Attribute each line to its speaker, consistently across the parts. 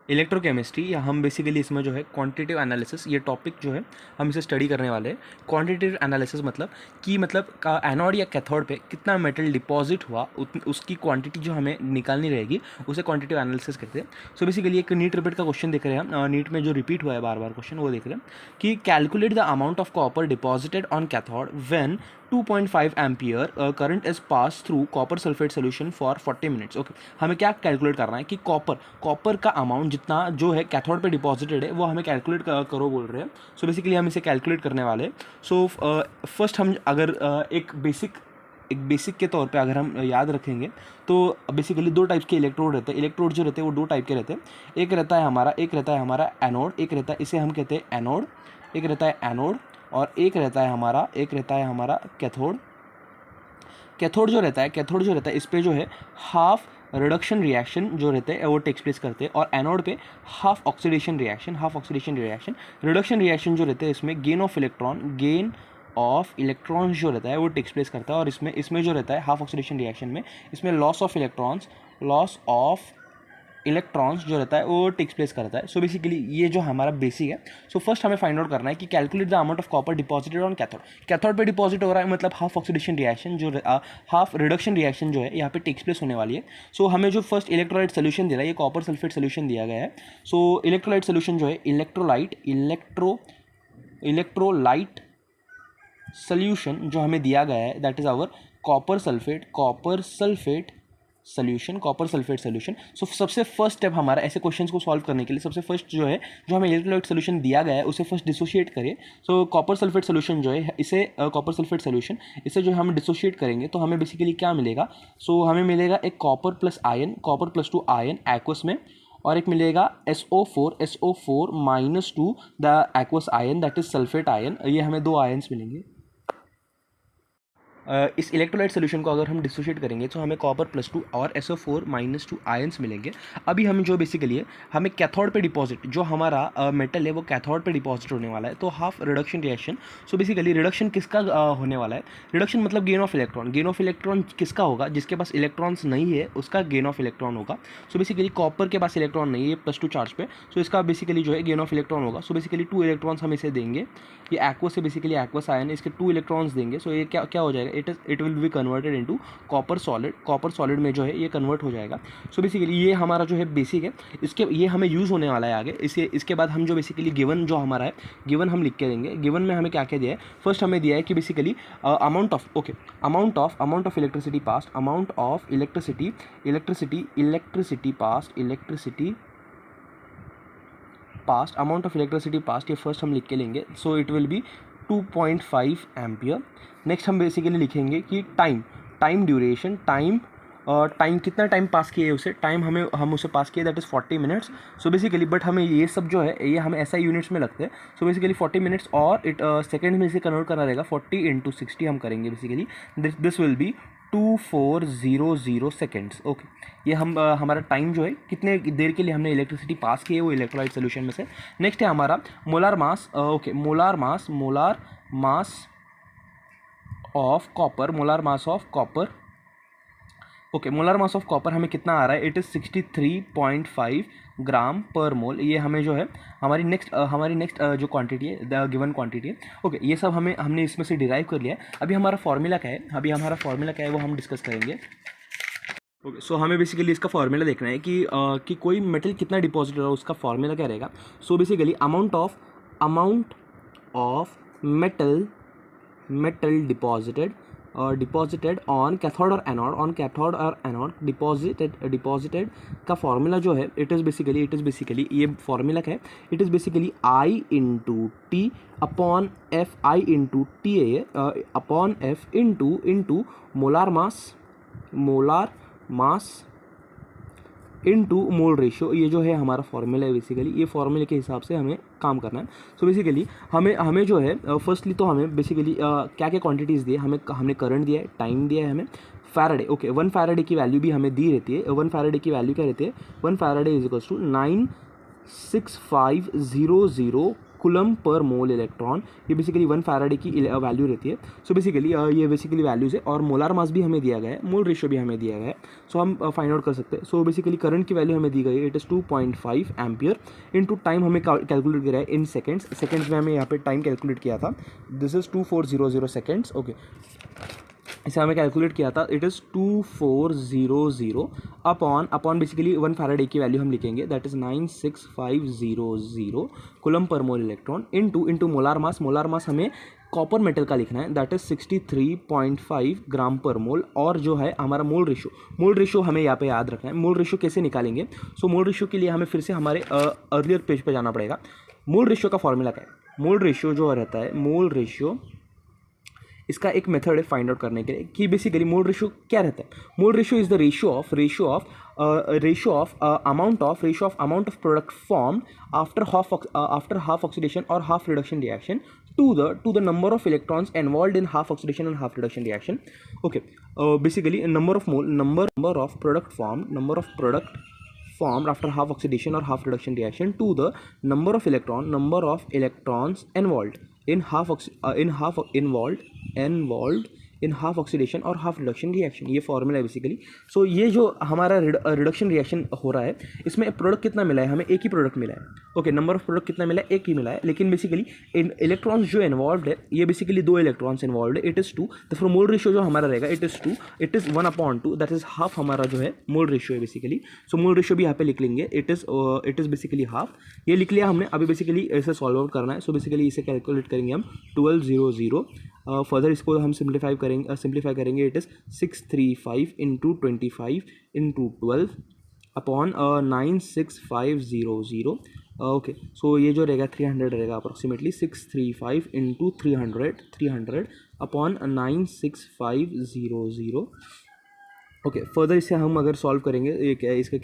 Speaker 1: Electrochemistry, या हम basically इसमें जो है क्वांटिटेटिव एनालिसिस, ये टॉपिक जो है हम इसे स्टडी करने वाले हैं। क्वांटिटेटिव एनालिसिस मतलब कि का एनोड या कैथोड पे कितना मेटल डिपॉजिट हुआ, उसकी क्वांटिटी जो हमें निकालनी रहेगी, उसे क्वांटिटेटिव एनालिसिस कहते हैं। सो बेसिकली एक नीट रिपीट का क्वेश्चन देख रहे हैं हम, नीट में जो रिपीट हुआ है बार बार क्वेश्चन, वो देख रहे हैं कि calculate the amount of copper deposited on cathode when 2.5 ampere current is pass through copper sulphate solution for 40 minutes. Okay, हमें क्या कैलकुलेट करना है कि कॉपर का अमाउंट जितना जो है कैथोड पे डिपॉजिटेड है वो हमें कैलकुलेट करो बोल रहे हैं। सो बेसिकली हम इसे कैलकुलेट करने वाले हैं। सो फर्स्ट हम अगर एक बेसिक के तौर पे अगर हम याद रखेंगे तो बेसिकली दो टाइप्स के इलेक्ट्रोड रहते हैं। इलेक्ट्रोड जो रहते हैं वो दो टाइप के रहते हैं। एक रहता है हमारा एनोड, एक रहता है, इसे हम कहते हैं एनोड, एक रहता है एनोड, और एक रहता है हमारा कैथोड। कैथोड जो रहता है इस पे जो है हाफ रिडक्शन रिएक्शन जो रहते हैं वो टेक्स प्लेस करते हैं, और एनोड पे half oxidation reaction. Reduction reaction जो रहते हैं इसमें गेन ऑफ इलेक्ट्रॉन जो रहता है वो टेक्स प्लेस करता है, और इसमें जो रहता है हाफ ऑक्सीडेशन रिएक्शन में इसमें लॉस ऑफ इलेक्ट्रॉन्स जो रहता है वो टेक्स प्लेस करता है। सो बेसिकली ये जो हमारा बेसिक है। सो फर्स्ट हमें फाइंड आउट करना है कि calculate the amount of copper deposited on cathode पे डिपॉजिट हो रहा है, मतलब हाफ ऑक्सीडेशन रिएक्शन जो हाफ रिडक्शन रिएक्शन जो है यहाँ पे टेक्स प्लेस होने वाली है। सो हमें जो फर्स्ट इलेक्ट्रोलाइट सोल्यूशन दे रहा है ये कॉपर सल्फेट सोल्यूशन दिया गया है। सो इलेक्ट्रोलाइट सोल्यूशन जो है इलेक्ट्रोलाइट सोल्यूशन जो हमें दिया गया है that is our copper sulphate solution. So सबसे फर्स्ट स्टेप हमारा ऐसे क्वेश्चंस को सॉल्व करने के लिए, सबसे फर्स्ट जो है जो हमें इलेक्ट्रोलाइट सोल्यूशन दिया गया है उसे फर्स्ट डिसोशिएट करें। सो कॉपर सल्फेट सोल्यूशन जो है इसे इसे जो हम डिसोशिएट करेंगे तो हमें बेसिकली क्या मिलेगा। सो हमें मिलेगा एक कॉपर प्लस 2 आयन एक्वस में, और एक मिलेगा SO4 -2 the aqueous ion that is sulphate ion. ये हमें दो आयन्स मिलेंगे। इस इलेक्ट्रोलाइट सोल्यूशन को अगर हम डिसोशिएट करेंगे तो हमें कॉपर +2 और SO4 -2 आयंस मिलेंगे। अभी हम जो बेसिकली है हमें कैथोड पे डिपॉजिट जो हमारा मेटल है वो कैथोड पे डिपॉजिट होने वाला है, तो half reduction reaction. So basically reduction किसका होने वाला है, रिडक्शन मतलब गेन ऑफ इलेक्ट्रॉन किसका होगा, जिसके पास इलेक्ट्रॉन्स नहीं है उसका गेन ऑफ इलेक्ट्रॉन होगा। सो बेसिकली कॉपर के पास इलेक्ट्रॉन नहीं है +2 चार्ज पे, सो इसका बेसिकली जो है गेन ऑफ इलेक्ट्रॉन होगा। सो बेसिकली 2 इलेक्ट्रॉन्स हम इसे देंगे, ये एक्वस से बेसिकली एक्वस आयन इसके 2 इलेक्ट्रॉन्स देंगे। सो ये क्या हो जाएगा, it will be converted into copper solid में जो है ये कन्वर्ट हो जाएगा। सो बेसिकली ये हमारा जो है बेसिक है, ये हमें यूज़ होने वाला है आगे। इसके बाद हम जो बेसिकली गिवन जो हमारा है गिवन हम लिख के देंगे। गिवन में हमें क्या क्या दिया है, फर्स्ट हमें दिया है कि basically amount of electricity past, amount of electricity past, ये फर्स्ट हम लिख के लेंगे। So it will be 2.5 ampere. Next हम बेसिकली लिखेंगे कि टाइम ड्यूरेशन, टाइम कितना टाइम पास किए उसे, टाइम हम उसे पास किए that is 40 minutes. So basically but हमें ये सब जो है ये हमें ऐसा यूनिट्स में लगते हैं। सो बेसिकली 40 मिनट्स, और सेकेंड में इसे कन्वर्ट करना रहेगा, 40 × 60 हम करेंगे basically. This will be 2400 seconds. Okay, ये हमारा टाइम जो है कितने देर के लिए हमने इलेक्ट्रिसिटी पास की है वो इलेक्ट्रोलाइट सोल्यूशन में से। नेक्स्ट है हमारा molar mass of copper. Molar mass of copper हमें कितना आ रहा है, इट इज़ 63.5 ग्राम पर मोल। ये हमें जो है हमारी नेक्स्ट जो क्वांटिटी है, द गिवन क्वांटिटी है। ओके, ये सब हमने इसमें से डिराइव कर लिया है। अभी हमारा फॉर्मूला क्या है वो हम डिस्कस करेंगे। ओके, सो हमें बेसिकली इसका फॉर्मूला देखना है कि कोई मेटल कितना डिपॉजिट हो रहा है, उसका फॉर्मूला क्या रहेगा। So basically amount of metal deposited on cathode और एनोड, डिपॉजिटेड का फॉर्मूला जो है इट इज़ बेसिकली ये फॉर्मूला क्या है, it is basically I × T upon F, I × T है upon F into molar mass into mole ratio. ये जो है हमारा फॉर्मूला है बेसिकली, ये फॉर्मूले के हिसाब से हमें काम करना है। सो बेसिकली हमें जो है फर्स्टली तो हमें बेसिकली क्या क्या क्वांटिटीज़ दी है, हमने करंट दिया है, टाइम दिया है हमें, फैराडे। ओके, 1 फैराडे की वैल्यू भी हमें दी रहती है। 1 फैराडे की वैल्यू क्या रहती है, 1 Faraday is equals to 96500 coulomb per mole electron, ये बेसिकली 1 फैराडे की वैल्यू रहती है। सो बेसिकली ये बेसिकली वैल्यूज़ है, और मोलार मास भी हमें दिया गया है, मोल रेशियो भी हमें दिया गया है। सो हम फाइंड आउट कर सकते हैं। सो बेसिकली करंट की वैल्यू हमें दी गई है, it is 2.5 ampere. Into time हमें कैलकुलेट किया है इन सेकेंड्स में हमें यहाँ पे टाइम कैलकुलेट किया था, दिस इज़ 2400 सेकेंड्स। ओके, इसे हमें कैलकुलेट किया था, it is 2400 upon basically 1 Faraday की वैल्यू हम लिखेंगे, that is 96500 coulomb per mole electron into molar मास हमें कॉपर मेटल का लिखना है, दैट इज़ 63.5 ग्राम पर मोल। और जो है हमारा मोल रेशियो हमें यहाँ पे याद रखना है। मोल रेशियो कैसे निकालेंगे? सो मोल रेशियो के लिए हमें फिर से हमारे अर्लियर पेज पे जाना पड़ेगा। मोल रेशियो का फॉर्मूला क्या है? मोल रेशियो जो रहता है, मोल रेशियो इसका एक मेथड है फाइंड आउट करने के लिए कि बेसिकली मोल रेशियो क्या रहता है। Mole ratio is the ratio of amount of product form after half oxidation और half reduction reaction to the number of electrons involved in half oxidation and half reduction reaction. Okay, basically number of product formed after half oxidation or half reduction reaction to the number of electrons involved in half oxidation और half reduction reaction, ये formula है basically. सो ये जो हमारा reduction reaction हो रहा है, इसमें प्रोडक्ट कितना मिला है? हमें एक ही प्रोडक्ट मिला है। ओके, नंबर ऑफ प्रोडक्ट कितना मिला है? एक ही मिला है, लेकिन बेसिकली इलेक्ट्रॉन्स जो इन्वॉल्व है, ये बेसिकली 2 इलेक्ट्रॉन्स इन्वॉल्व है, इट इज़ 2। तो फिर मोल रेशियो जो हमारा रहेगा, it is 1/2, that is half हमारा जो है मोल रेशियो है बेसिकली। सो मोल रेशियो भी यहाँ पे लिख लेंगे, इट इज़ बेसिकली हाफ। ये लिख लिया हमने। अभी बेसिकली इसे सॉल्व आउट करना है। सो बेसिकली इसे कैलकुलेट करेंगे हम 1200। फर्दर इसको हम सिंप्लीफाई करेंगे, it is 635 into 25 into 12 upon 96500। Okay, so ये जो रहेगा 300 रहेगा approximately, 635 into 300 upon 96500। Okay, further इसे हम अगर सॉल्व करेंगे, इसको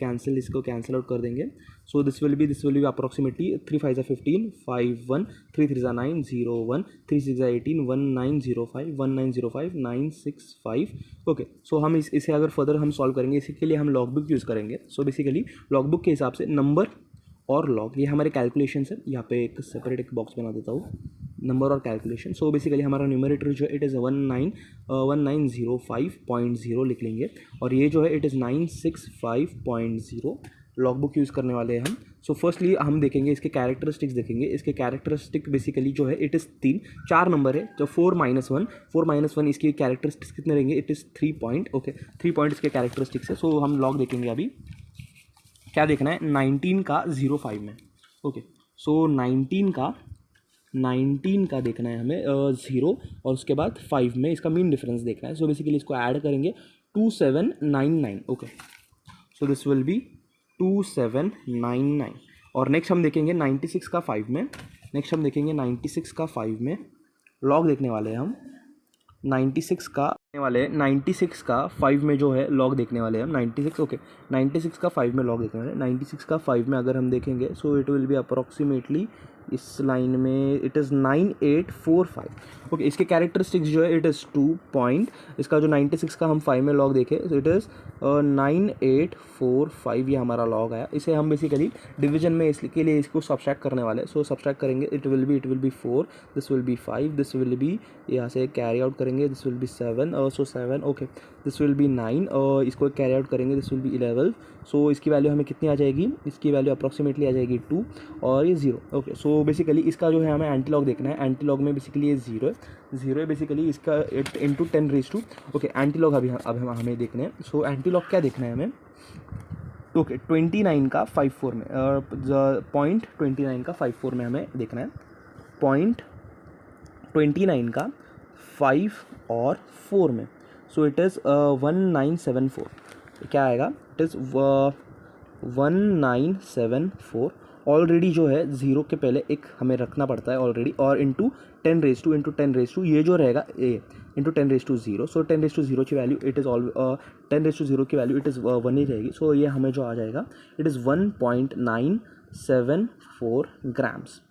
Speaker 1: कैंसिल आउट कर देंगे। So this will be approximately 3 5 15 5 1 3 3 9 0 1 3 6 18 1905 965। Okay, सो हम इसे अगर फर्दर हम सॉल्व करेंगे, इसके लिए हम लॉग बुक यूज़ करेंगे। सो बेसिकली लॉग बुक के हिसाब से नंबर और लॉग, ये हमारे कैलकुलेशन है। यहाँ पे एक सेपरेट एक बॉक्स बना देता हूँ, नंबर और कैलकुलेशन। सो बेसिकली हमारा न्यूमरेटर जो है, इट इज़ 1905.0 लिख लेंगे, और ये जो है it is 965.0। Log book use करने वाले हैं हम। सो फर्स्टली हम देखेंगे इसके कैरेक्टरिस्टिक्स देखेंगे। इसके कैरेक्टरिस्टिक बेसिकली जो है, इट इज़ 4 नंबर है, जो 4-1 इसकी कैरेक्टरिस्टिक्स कितने रहेंगे? It is 3 point. Okay, 3 point इसके कैरेक्टरिस्टिक्स है। सो हम लॉग देखेंगे अभी। क्या देखना है? 19 का 05 में। ओके, सो 19 का देखना है हमें 0, और उसके बाद 5 में इसका मीन डिफरेंस देखना है। सो बेसिकली इसको ऐड करेंगे 2799। Okay, so this will be 2799। और नेक्स्ट हम देखेंगे 96 का 5 में। लॉग देखने वाले हैं हम 96 का 5 में जो है लॉग देखने वाले हैं हम 96। ओके, 96 का 5 में लॉग देखने वाले हैं। 96 का 5 में अगर हम देखेंगे, so it will be approximately इस लाइन में इट इज़ 9845। ओके, इसके कैरेक्टरिस्टिक्स जो है, इट इज़ 2 पॉइंट। इसका जो 96 का हम 5 में लॉग देखें, इट इज़ 9845, ये हमारा लॉग आया। इसे हम बेसिकली डिवीजन में इसके लिए इसको सब्सट्रैक्ट करने वाले हैं। सो सब्सट्रैक्ट करेंगे, it will be 4, this will be 5, this will be, यहाँ से कैरी आउट करेंगे, this will be 7, so 7। Okay, this will be 9, इसको कैरी आउट करेंगे, दिस विल बी 11। सो इसकी वैल्यू हमें कितनी आ जाएगी? इसकी वैल्यू अप्रॉक्सीमेटली आ जाएगी 2, और ये 0। ओके, सो बेसिकली इसका जो है हमें एंटी लॉग देखना है। एंटी लॉग में बेसिकली ये 0 है बेसिकली इसका इंटू 10 ओके, एंटी लॉग अब हमें देखना है। सो एंटी लॉग क्या देखना है हमें? ओके, 29 का 54 में, पॉइंट 29 का 54 में हमें देखना है। पॉइंट 29 का 5 और 4 में, सो इट इज़ 1974। क्या आएगा? It is 1974। ऑलरेडी जो है 0 के पहले एक हमें रखना पड़ता है ऑलरेडी, और इंटू 10 ये जो रहेगा ए इंटू 10 सो 10 की वैल्यू इट इज़ 10 की वैल्यू इट इज़ 1 ही रहेगी। सो ये हमें जो आ जाएगा, it is 1.974 grams.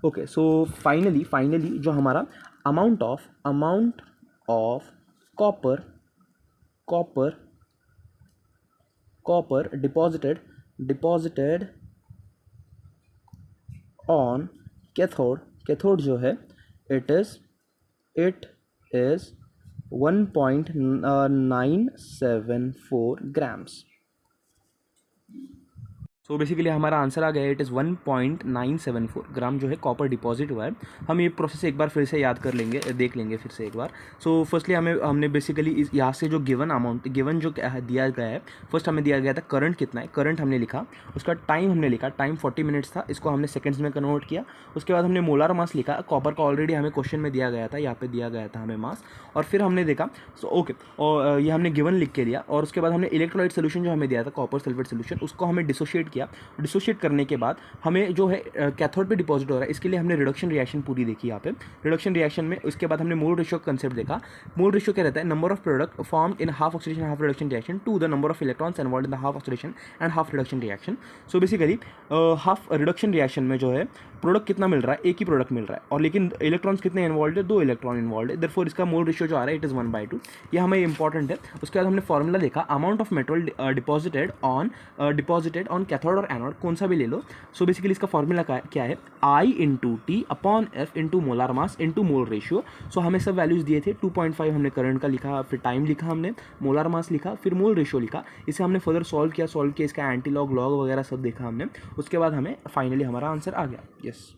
Speaker 1: Okay, so finally जो हमारा amount of copper deposited on cathode जो है it is 1.974 grams. So basically हमारा आंसर आ गया, इट इज़ 1.974 ग्राम जो है कॉपर डिपॉजिट हुआ है। हम ये प्रोसेस एक बार फिर से याद कर लेंगे, देख लेंगे फिर से एक बार। सो फर्स्टली हमने बेसिकली यहाँ से जो गिवन अमाउंट जो दिया गया है, फर्स्ट हमें दिया गया था करंट कितना है, करंट हमने लिखा, उसका टाइम हमने लिखा, टाइम 40 मिनट्स था, इसको हमने सेकेंड्स में कन्वर्ट किया। उसके बाद हमने मोलार मास लिखा, कॉपर का ऑलरेडी हमें क्वेश्चन में दिया गया था, यहाँ पे दिया गया था हमें मास। और फिर हमने देखा सो ओके, और ये हमने गिवन लिख के दिया। और उसके बाद हमने इलेक्ट्रोलाइट सोल्यूशन जो हमें दिया था कॉपर सल्फेट सोल्यूशन, उसको हमें डिसोशिएट किया। डिसोशिएट करने के बाद हमें जो है कैथोड पे डिपॉजिट हो रहा है, इसके लिए हमने रिडक्शन रिएक्शन पूरी देखी यहाँ पे। रिडक्शन रिएक्शन में उसके बाद हमने मोल रेशियो कंसेप्ट देखा। मोल रेशियो क्या रहता है, number of product formed in half oxidation half reduction reaction to the number of electrons involved in the half oxidation and half reduction reaction. So basically half reduction reaction में जो है product कितना मिल रहा है, एक ही प्रोडक्ट मिल रहा है, और लेकिन इलेक्ट्रॉन्स कितने इन्वॉल्व है, 2 इलेक्ट्रॉन इन्वॉल्व है, देयरफॉर इसका मोल रेशियो जो आ रहा है इट इज़ 1/2। ये हमें इंपॉर्टेंट है। उसके बाद हमने फॉर्मूला देखा, amount of metal deposited on cathode और एनोड, कौन सा भी ले लो। सो बेसिकली इसका फॉर्मूला क्या है, I into T upon F into molar mass into mole ratio. So हमें सब वैल्यूज़ दिए थे, 2.5 हमने करंट का लिखा, फिर टाइम लिखा हमने, मोलार मास लिखा, फिर मोल रेशियो लिखा। इसे हमने फर्दर सॉल्व किया, इसका एंटी लॉग वगैरह सब देखा हमने। उसके बाद हमें फाइनली हमारा आंसर आ गया। यस।